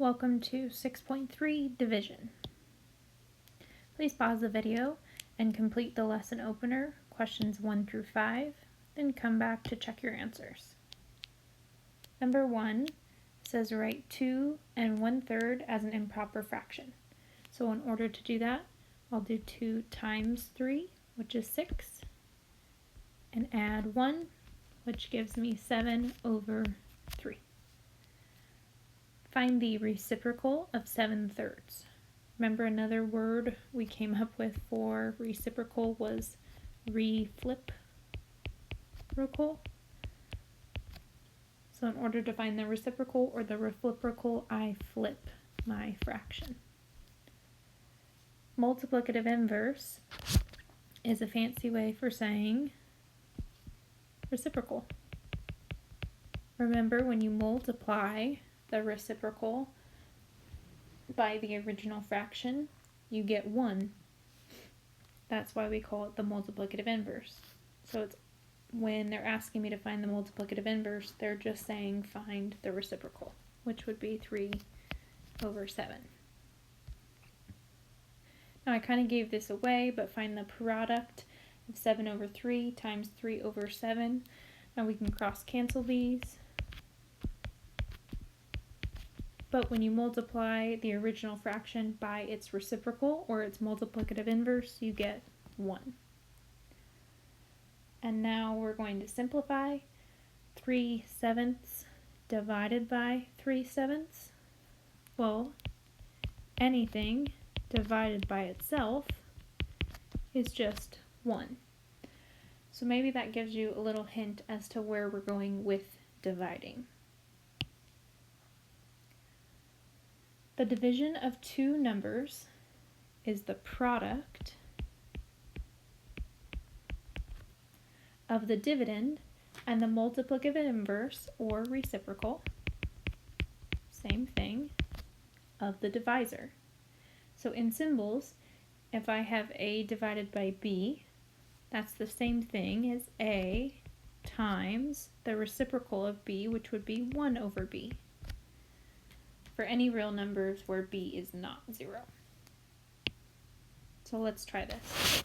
Welcome to 6.3 Division. Please pause the video and complete the lesson opener, questions 1 through 5, then come back to check your answers. Number 1 says write 2 1/3 as an improper fraction. So in order to do that, I'll do 2 times 3, which is 6, and add 1, which gives me 7/3. Find the reciprocal of 7/3. Remember, another word we came up with for reciprocal was refliprocal. So in order to find the reciprocal or the reciprocal, I flip my fraction. Multiplicative inverse is a fancy way for saying reciprocal. Remember, when you multiply the reciprocal by the original fraction, you get 1. That's why we call it the multiplicative inverse. So it's when they're asking me to find the multiplicative inverse, they're just saying find the reciprocal, which would be 3/7. Now I kind of gave this away, but find the product of 7/3 times 3/7. Now we can cross cancel these. But when you multiply the original fraction by its reciprocal or its multiplicative inverse, you get 1. And now we're going to simplify. 3/7 divided by 3/7. Well, anything divided by itself is just 1. So maybe that gives you a little hint as to where we're going with dividing. The division of two numbers is the product of the dividend and the multiplicative inverse or reciprocal, same thing, of the divisor. So in symbols, if I have A divided by B, that's the same thing as A times the reciprocal of B, which would be 1/B. For any real numbers where B is not 0. So let's try this.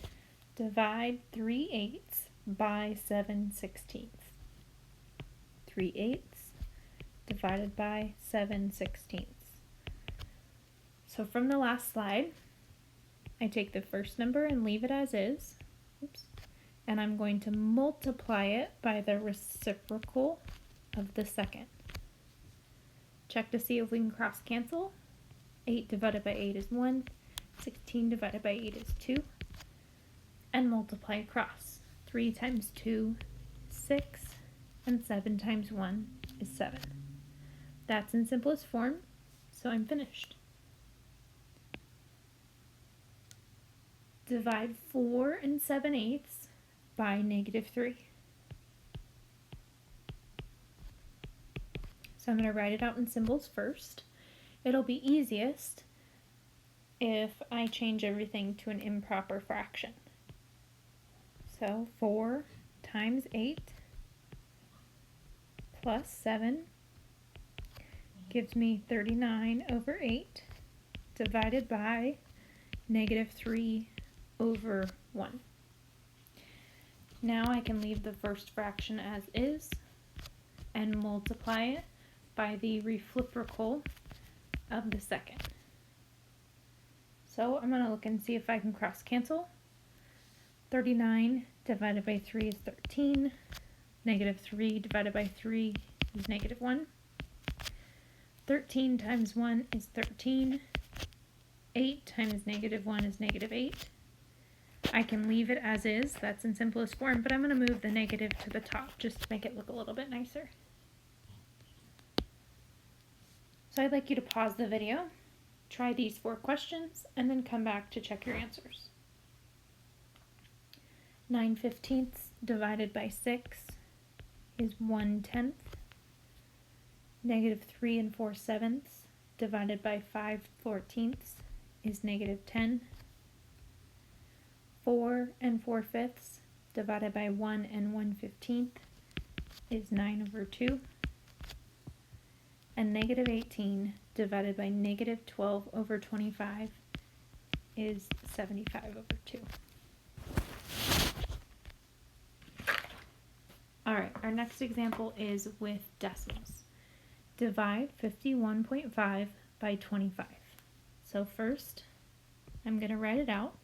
Divide 3/8 by 7/16. 3/8 divided by 7/16. So from the last slide, I take the first number and leave it as is. Oops. And I'm going to multiply it by the reciprocal of the second. Check to see if we can cross cancel. 8 divided by 8 is 1. 16 divided by 8 is 2. And multiply across. 3 times 2 is 6. And 7 times 1 is 7. That's in simplest form, so I'm finished. Divide 4 7/8 by -3. So I'm going to write it out in symbols first. It'll be easiest if I change everything to an improper fraction. So 4 times 8 plus 7 gives me 39/8 divided by -3/1. Now I can leave the first fraction as is and multiply it by the reciprocal of the second. So I'm going to look and see if I can cross cancel. 39 divided by 3 is 13. -3 divided by 3 is -1. 13 times 1 is 13. 8 times -1 is -8. I can leave it as is, that's in simplest form, but I'm going to move the negative to the top just to make it look a little bit nicer. So I'd like you to pause the video, try these 4 questions, and then come back to check your answers. 9/15 divided by 6 is 1/10. -3 4/7 divided by 5/14 is -10. 4 4/5 divided by 1 1/15 is 9/2. And negative 18 divided by negative 12 over 25 is 75 over 2. All right, our next example is with decimals. Divide 51.5 by 25. So first, I'm going to write it out,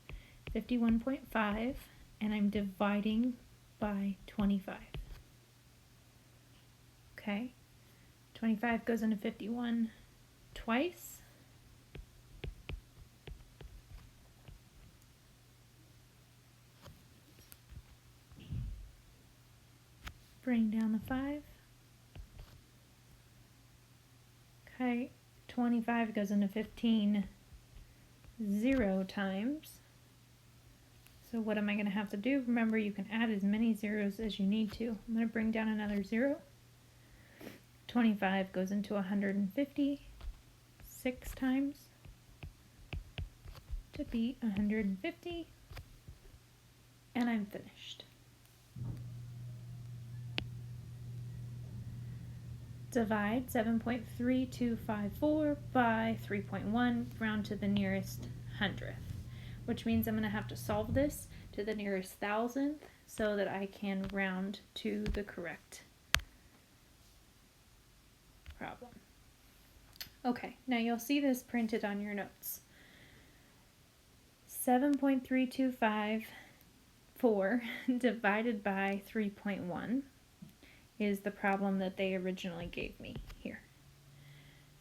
51.5, and I'm dividing by 25. Okay, 25 goes into 51 twice. Bring down the 5. Okay, 25 goes into 15 0 times. So what am I going to have to do? Remember, you can add as many zeros as you need to. I'm going to bring down another 0. 25 goes into 150 6 times to be 150, and I'm finished. Divide 7.3254 by 3.1, round to the nearest hundredth, which means I'm going to have to solve this to the nearest thousandth so that I can round to the correct problem. Okay, now you'll see this printed on your notes. 7.3254 divided by 3.1 is the problem that they originally gave me here.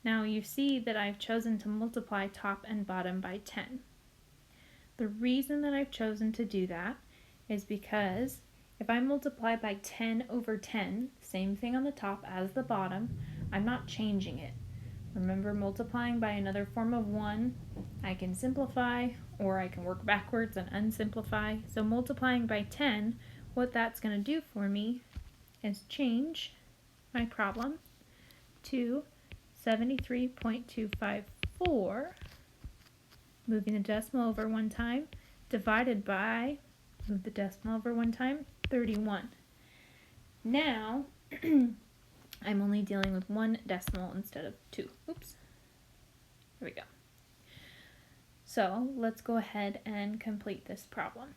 Now you see that I've chosen to multiply top and bottom by 10. The reason that I've chosen to do that is because if I multiply by 10 over 10, same thing on the top as the bottom, I'm not changing it. Remember, multiplying by another form of 1, I can simplify, or I can work backwards and unsimplify. So multiplying by 10, what that's going to do for me is change my problem to 73.254, moving the decimal over one time, divided by, move the decimal over one time, 31. Now, I'm only dealing with one decimal instead of two. Oops. Here we go. So let's go ahead and complete this problem.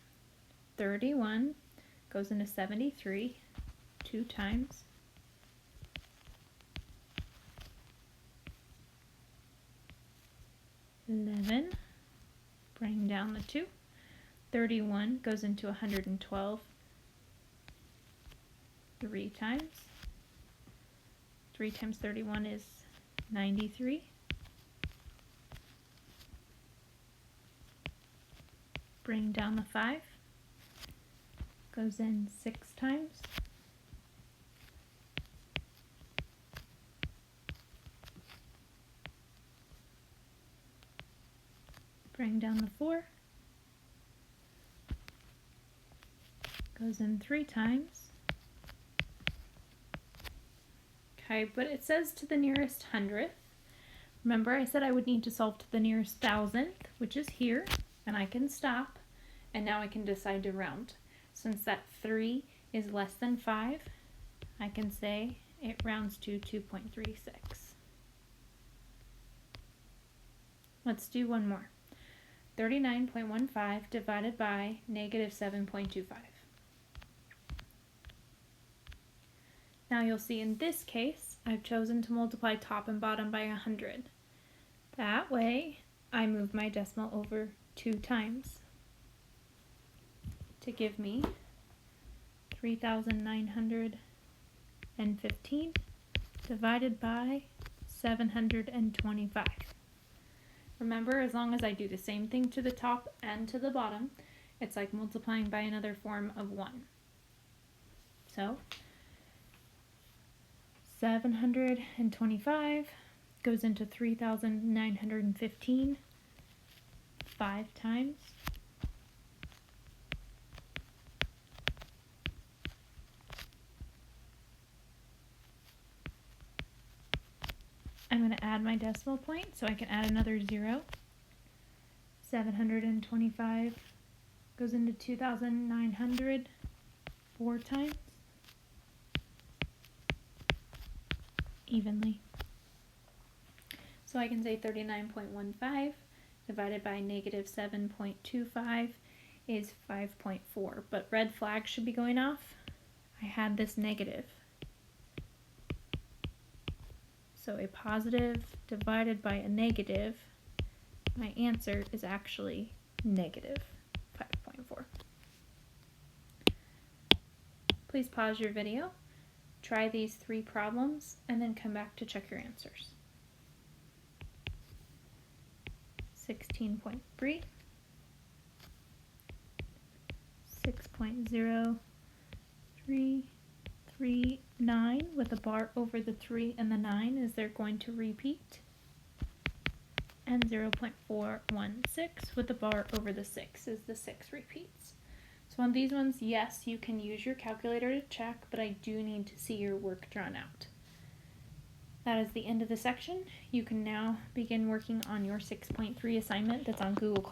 31 goes into 73 2 times. 11, bring down the 2. 31 goes into 112 3 times. 3 times 31 is 93. Bring down the 5. Goes in 6 times. Bring down the 4. Goes in 3 times. Okay, but it says to the nearest hundredth. Remember, I said I would need to solve to the nearest thousandth, which is here, and I can stop, and now I can decide to round. Since that 3 is less than 5, I can say it rounds to 2.36. Let's do one more. 39.15 divided by negative 7.25. Now you'll see in this case, I've chosen to multiply top and bottom by 100. That way, I move my decimal over 2 times to give me 3,915 divided by 725. Remember, as long as I do the same thing to the top and to the bottom, it's like multiplying by another form of 1. So, 725 goes into 3,915 5 times. I'm going to add my decimal point, so I can add another 0. 725 goes into 2,900 4 times. Evenly. So I can say 39.15 divided by negative 7.25 is 5.4, but red flag should be going off. I had this negative. So a positive divided by a negative, my answer is actually negative 5.4. Please pause your video, try these 3 problems, and then come back to check your answers. 16.3, 6.0339 with a bar over the 3 and the 9 is they're going to repeat, and 0.416 with a bar over the 6 is the 6 repeats. So on these ones, yes, you can use your calculator to check, but I do need to see your work drawn out. That is the end of the section. You can now begin working on your 6.3 assignment that's on Google Classroom.